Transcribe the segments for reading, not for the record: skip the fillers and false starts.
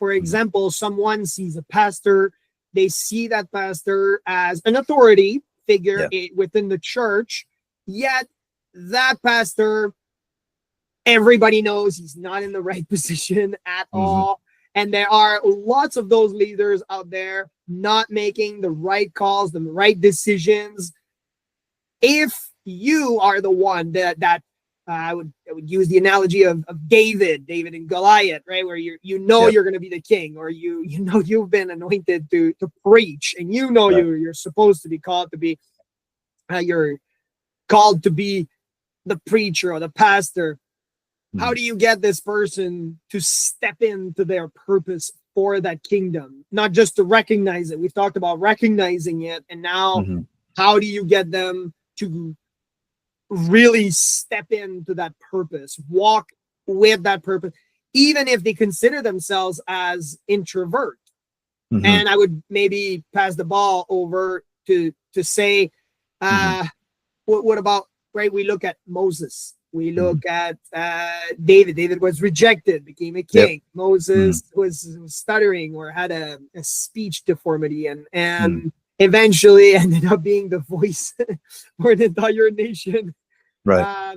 For example, someone sees a pastor, they see that pastor as an authority figure within the church, yet that pastor, everybody knows he's not in the right position at all. And there are lots of those leaders out there not making the right calls, the right decisions. If you are the one that I would use the analogy of David and Goliath, right? Where you're going to be the king, or you know you've been anointed to preach, and you know you're supposed to be called to be you're called to be the preacher or the pastor. How do you get this person to step into their purpose for that kingdom? Not just to recognize it. We've talked about recognizing it, and now how do you get them to really step into that purpose, walk with that purpose, even if they consider themselves as introvert? And I would maybe pass the ball over to say, what about, right? We look at Moses. We look at David. David was rejected, became a king. Moses was stuttering or had a speech deformity, and eventually ended up being the voice for the entire nation. Right.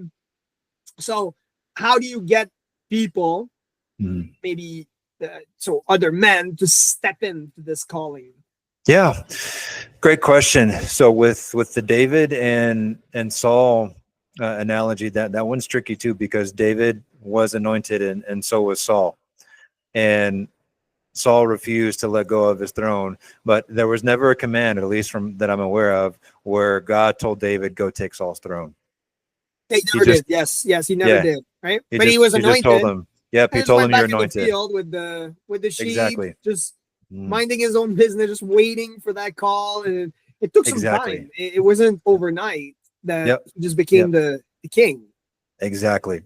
So how do you get people, maybe so other men, to step into this calling? Yeah, great question. So with the David and Saul analogy, that one's tricky too, because David was anointed and so was Saul, and Saul refused to let go of his throne. But there was never a command, at least from that I'm aware of, where God told David, go take Saul's throne. He never did. Yes, he never did. Right, but he was anointed. He just told him. Yep, he told him you're anointed. In the field with the sheep, exactly. Just minding his own business, just waiting for that call, and it took some time. It wasn't overnight that he just became the king. Exactly.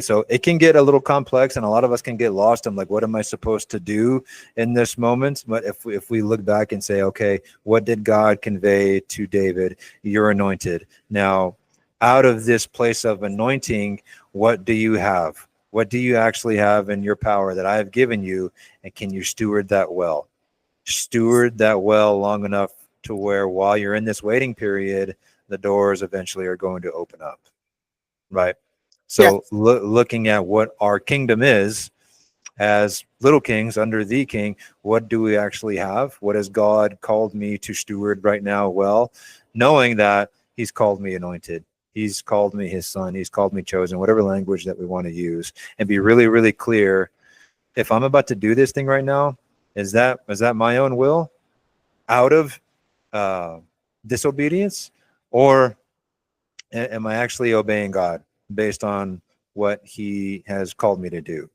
So it can get a little complex, and a lot of us can get lost. I'm like, what am I supposed to do in this moment? But if we look back and say, okay, what did God convey to David? You're anointed. Now, out of this place of anointing, what do you have? What do you actually have in your power that I have given you? And can you steward that well? Steward that well long enough to where while you're in this waiting period, the doors eventually are going to open up. Right. So looking at what our kingdom is as little kings under the king, what do we actually have? What has God called me to steward right now? Well, knowing that he's called me anointed, he's called me his son, he's called me chosen, whatever language that we want to use, and be really, really clear. If I'm about to do this thing right now, is that my own will out of disobedience, or am I actually obeying God based on what he has called me to do?